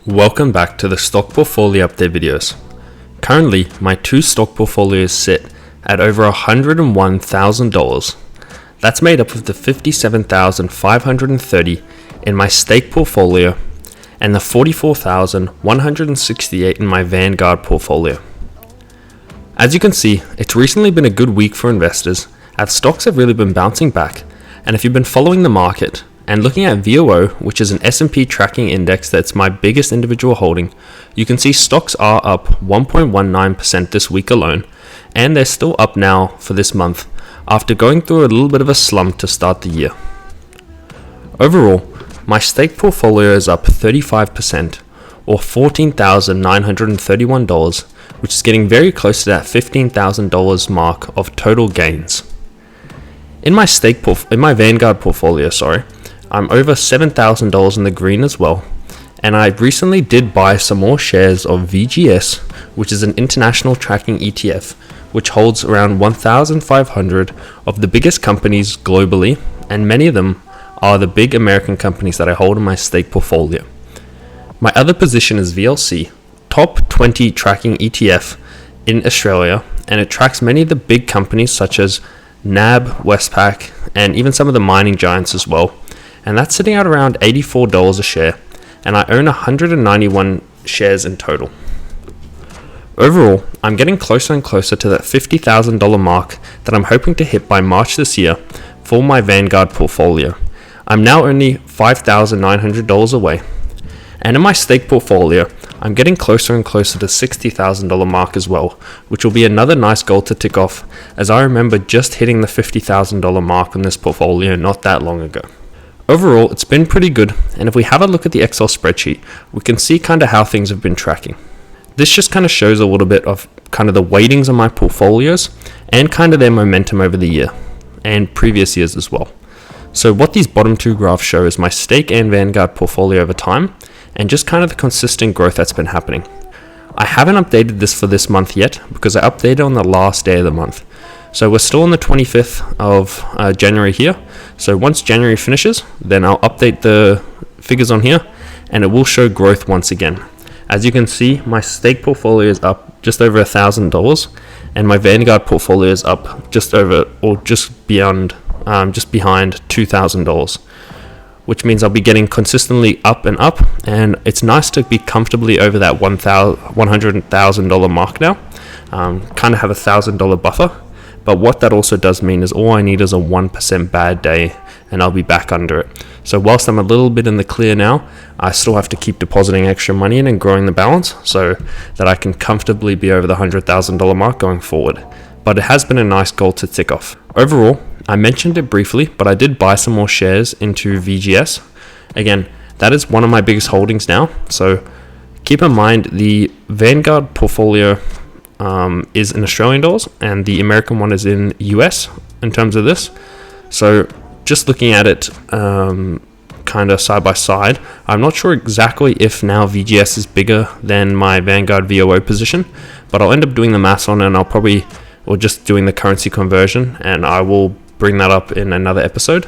Welcome back to the stock portfolio update videos. Currently, my two stock portfolios sit at over $101,000. That's made up of the $57,530 in my stake portfolio and the $44,168 in my Vanguard portfolio. As you can see, it's recently been a good week for investors as stocks have really been bouncing back, and if you've been following the market and looking at VOO, which is an S&P tracking index that's my biggest individual holding, you can see stocks are up 1.19% this week alone, and they're still up now for this month after going through a little bit of a slump to start the year. Overall, my stake portfolio is up 35% or $14,931, which is getting very close to that $15,000 mark of total gains. In my Vanguard portfolio, I'm over $7,000 in the green as well, and I recently did buy some more shares of VGS, which is an international tracking ETF, which holds around 1,500 of the biggest companies globally, and many of them are the big American companies that I hold in my stake portfolio. My other position is VLC, top 20 tracking ETF in Australia, and it tracks many of the big companies such as NAB, Westpac, and even some of the mining giants as well. And that's sitting at around $84 a share, and I own 191 shares in total. Overall, I'm getting closer and closer to that $50,000 mark that I'm hoping to hit by March this year for my Vanguard portfolio. I'm now only $5,900 away. And in my stake portfolio, I'm getting closer and closer to $60,000 mark as well, which will be another nice goal to tick off, as I remember just hitting the $50,000 mark on this portfolio not that long ago. Overall, it's been pretty good, and if we have a look at the Excel spreadsheet, we can see kind of how things have been tracking. This just kind of shows a little bit of kind of the weightings on my portfolios and kind of their momentum over the year and previous years as well. So what these bottom two graphs show is my stake and Vanguard portfolio over time and just kind of the consistent growth that's been happening. I haven't updated this for this month yet because I updated on the last day of the month. So we're still on the 25th of January here. So once January finishes, then I'll update the figures on here and it will show growth once again. As you can see, my stake portfolio is up just over $1,000 and my Vanguard portfolio is up just over or just beyond, just behind $2,000, which means I'll be getting consistently up and up, and it's nice to be comfortably over that $100,000 mark now. Kind of have a $1,000 buffer. But what that also does mean is all I need is a 1% bad day and I'll be back under it. So whilst I'm a little bit in the clear now, I still have to keep depositing extra money in and growing the balance so that I can comfortably be over the $100,000 mark going forward. But it has been a nice goal to tick off. Overall, I mentioned it briefly, but I did buy some more shares into VGS. Again, that is one of my biggest holdings now. So keep in mind the Vanguard portfolio is in Australian dollars and the American one is in US in terms of this. So just looking at it kind of side by side, I'm not sure exactly if now VGS is bigger than my Vanguard VOO position, but I'll end up doing the maths on it and or just doing the currency conversion, and I will bring that up in another episode.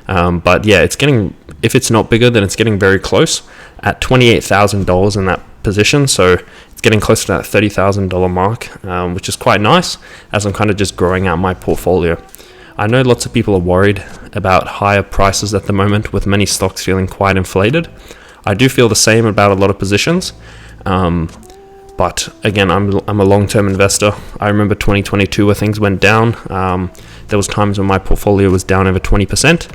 But yeah, if it's not bigger, then it's getting very close at $28,000 in that position. So getting close to that $30,000 mark, which is quite nice as I'm kind of just growing out my portfolio. I know lots of people are worried about higher prices at the moment with many stocks feeling quite inflated. I do feel the same about a lot of positions, but again, I'm a long-term investor. I remember 2022 where things went down. There was times when my portfolio was down over 20%,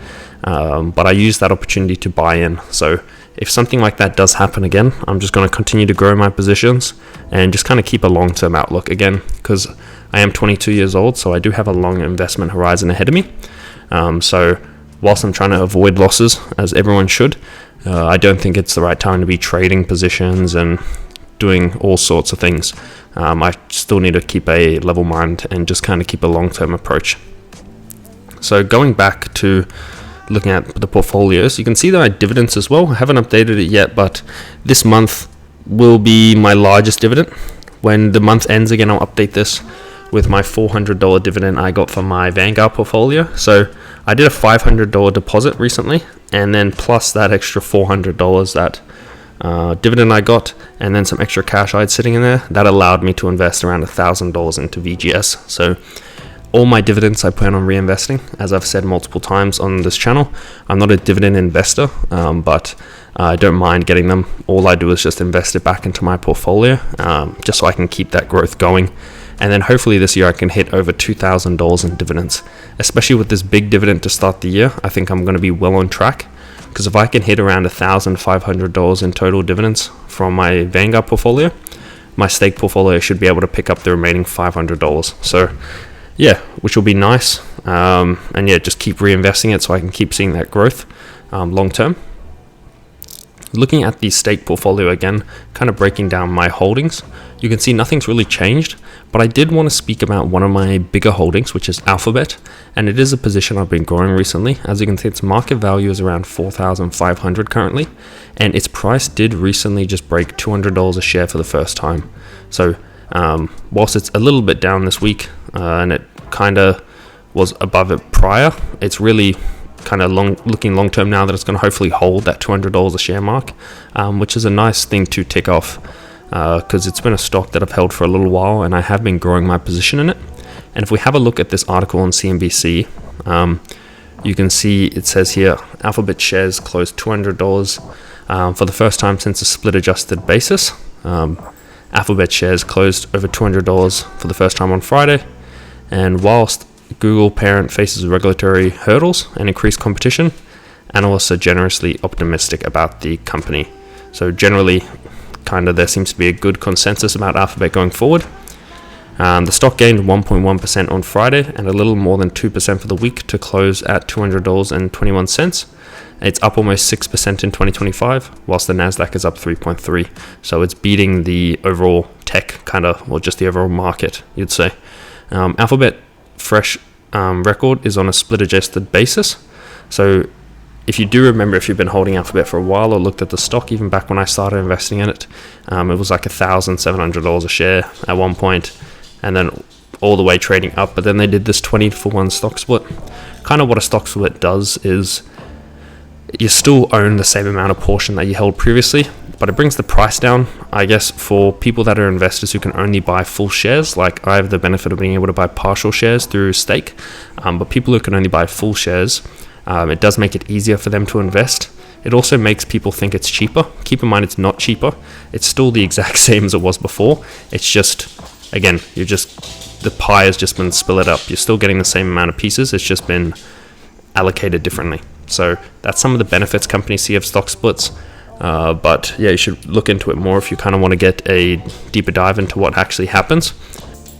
but I used that opportunity to buy in. So if something like that does happen again, I'm just going to continue to grow my positions and just kind of keep a long-term outlook again, because I am 22 years old, so I do have a long investment horizon ahead of me. So whilst I'm trying to avoid losses, as everyone should, I don't think it's the right time to be trading positions and doing all sorts of things. I still need to keep a level mind and just kind of keep a long-term approach. So going back to looking at the portfolios, you can see that my dividends as well. I haven't updated it yet, but this month will be my largest dividend. When the month ends again, I'll update this with my $400 dividend I got from my Vanguard portfolio. So I did a $500 deposit recently, and then plus that extra $400 that dividend I got, and then some extra cash I had sitting in there, that allowed me to invest around $1,000 into VGS. So all my dividends I plan on reinvesting. As I've said multiple times on this channel, I'm not a dividend investor, but I don't mind getting them. All I do is just invest it back into my portfolio, just so I can keep that growth going. And then hopefully this year I can hit over $2,000 in dividends, especially with this big dividend to start the year. I think I'm going to be well on track, because if I can hit around $1,500 in total dividends from my Vanguard portfolio, my stake portfolio should be able to pick up the remaining $500. So yeah, which will be nice. And yeah, just keep reinvesting it so I can keep seeing that growth long term. Looking at the stake portfolio again, kind of breaking down my holdings, you can see nothing's really changed, but I did want to speak about one of my bigger holdings, which is Alphabet, and it is a position I've been growing recently. As you can see, its market value is around $4,500 currently, and its price did recently just break $200 a share for the first time. So whilst it's a little bit down this week, and it kind of was above it prior, it's really kind of looking long term now that it's going to hopefully hold that $200 a share mark, which is a nice thing to tick off, because it's been a stock that I've held for a little while and I have been growing my position in it. And if we have a look at this article on CNBC, you can see it says here Alphabet shares closed $200 for the first time since a split adjusted basis. Alphabet shares closed over $200 for the first time on Friday, and whilst Google parent faces regulatory hurdles and increased competition, analysts are generously optimistic about the company. So generally, kind of there seems to be a good consensus about Alphabet going forward. The stock gained 1.1% on Friday and a little more than 2% for the week to close at $200.21. It's up almost 6% in 2025, whilst the Nasdaq is up 3.3%. So it's beating the overall tech or just the overall market, you'd say. Alphabet fresh record is on a split adjusted basis. So if you do remember, if you've been holding Alphabet for a while or looked at the stock even back when I started investing in it, it was like $1,700 a share at one point, and then all the way trading up. But then they did this 20-for-1 stock split. Kind of what a stock split does is you still own the same amount of portion that you held previously, but it brings the price down, I guess, for people that are investors who can only buy full shares. Like I have the benefit of being able to buy partial shares through stake, but people who can only buy full shares, it does make it easier for them to invest. It also makes people think it's cheaper. Keep in mind, it's not cheaper. It's still the exact same as it was before. It's just, again, the pie has just been split up. You're still getting the same amount of pieces. It's just been allocated differently. So that's some of the benefits companies see of stock splits. But yeah, you should look into it more if you kind of want to get a deeper dive into what actually happens.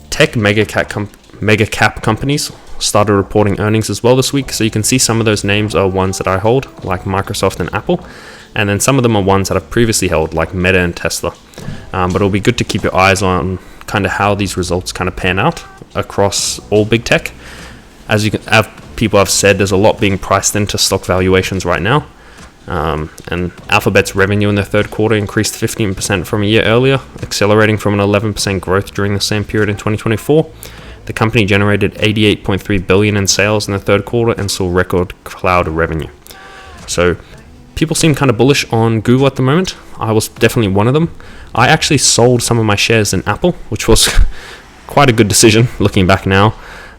Tech mega cap companies started reporting earnings as well this week, so you can see some of those names are ones that I hold, like Microsoft and Apple, and then some of them are ones that I've previously held, like Meta and Tesla. But it'll be good to keep your eyes on kind of how these results kind of pan out across all big tech. As you can have, people have said, there's a lot being priced into stock valuations right now. And Alphabet's revenue in the third quarter increased 15% from a year earlier, accelerating from an 11% growth during the same period in 2024. The company generated $88.3 billion in sales in the third quarter and saw record cloud revenue. So people seem kind of bullish on Google at the moment. I was definitely one of them. I actually sold some of my shares in Apple, which was quite a good decision looking back now.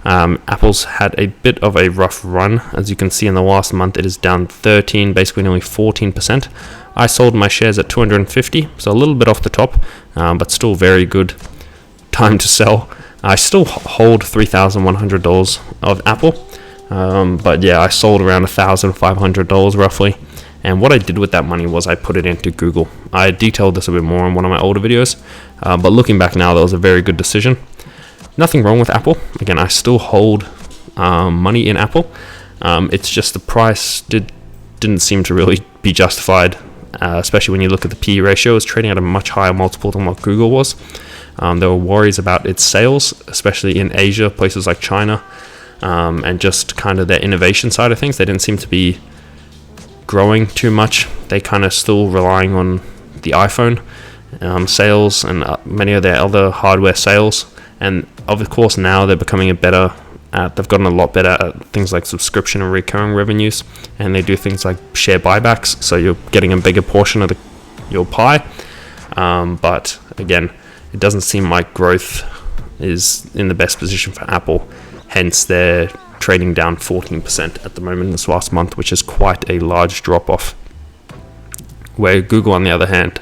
Apple's had a bit of a rough run. As you can see in the last month, it is down 13, basically nearly 14%. I sold my shares at 250, so a little bit off the top, but still very good time to sell. I still hold $3,100 of Apple, but yeah, I sold around $1,500 roughly. And what I did with that money was I put it into Google. I detailed this a bit more in one of my older videos, but looking back now, that was a very good decision. Nothing wrong with Apple. Again, I still hold money in Apple. It's just the price didn't seem to really be justified, especially when you look at the PE ratio. It's trading at a much higher multiple than what Google was. There were worries about its sales, especially in Asia, places like China, and just kind of their innovation side of things. They didn't seem to be growing too much. They kind of still relying on the iPhone sales and many of their other hardware sales. And of course now they're becoming they've gotten a lot better at things like subscription and recurring revenues, and they do things like share buybacks, so you're getting a bigger portion of the your pie. But again, it doesn't seem like growth is in the best position for Apple. Hence, they're trading down 14% at the moment this last month, which is quite a large drop off. Where Google, on the other hand,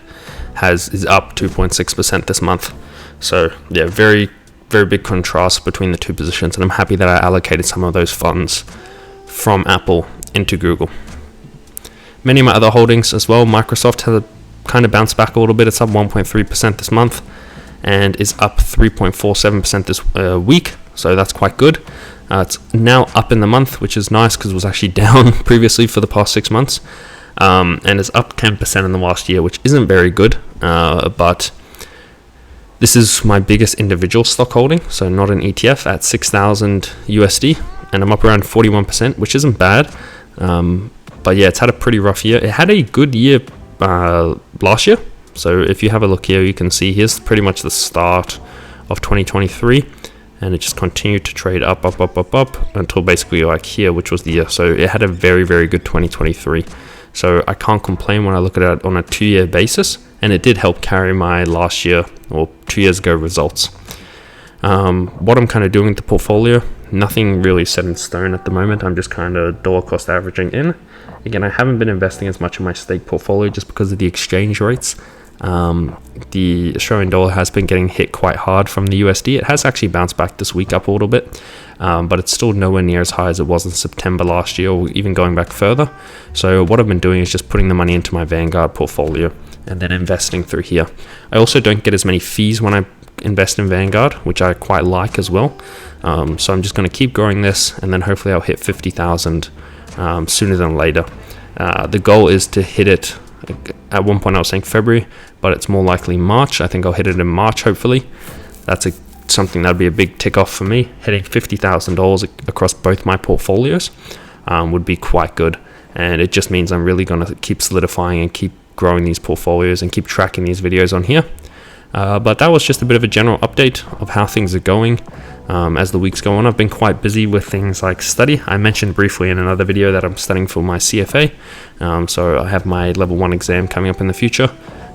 is up 2.6% this month. So yeah, very, very big contrast between the two positions, and I'm happy that I allocated some of those funds from Apple into Google. Many of my other holdings as well, Microsoft has kind of bounced back a little bit. It's up 1.3% this month and is up 3.47% this week, so that's quite good. It's now up in the month, which is nice because it was actually down previously for the past 6 months, and is up 10% in the last year, which isn't very good, but this is my biggest individual stock holding, so not an ETF, at 6,000 USD, and I'm up around 41%, which isn't bad. But yeah, it's had a pretty rough year. It had a good year last year. So if you have a look here, you can see here's pretty much the start of 2023, and it just continued to trade up until basically like here, which was the year. So it had a very, very good 2023. So I can't complain when I look at it on a 2-year basis, and it did help carry my last year or 2 years ago results. What I'm kind of doing with the portfolio, nothing really set in stone at the moment. I'm just kind of dollar cost averaging in. Again, I haven't been investing as much in my stake portfolio just because of the exchange rates. The Australian dollar has been getting hit quite hard from the USD. It has actually bounced back this week up a little bit, but it's still nowhere near as high as it was in September last year, or even going back further. So what I've been doing is just putting the money into my Vanguard portfolio and then investing through here. I also don't get as many fees when I invest in Vanguard, which I quite like as well. So I'm just going to keep growing this, and then hopefully I'll hit 50,000 sooner than later. The goal is to hit it. At one point I was saying February, but it's more likely March. I think I'll hit it in March, hopefully. That's something that'd be a big tick off for me. Hitting $50,000 across both my portfolios would be quite good, and it just means I'm really going to keep solidifying and keep growing these portfolios and keep tracking these videos on here. But that was just a bit of a general update of how things are going as the weeks go on. I've been quite busy with things like study. I mentioned briefly in another video that I'm studying for my CFA. So I have my level 1 exam coming up in the future.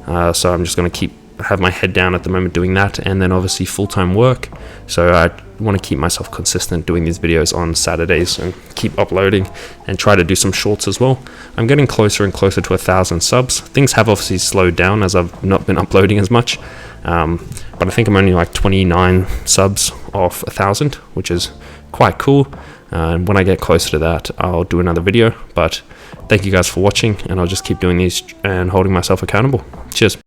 So I'm just going to have my head down at the moment doing that, and then obviously full-time work. So I want to keep myself consistent doing these videos on Saturdays and keep uploading and try to do some shorts as well. I'm getting closer and closer to 1,000 subs. Things have obviously slowed down as I've not been uploading as much. But I think I'm only like 29 subs off 1,000, which is quite cool. And when I get closer to that, I'll do another video. But thank you guys for watching, and I'll just keep doing these and holding myself accountable. Cheers.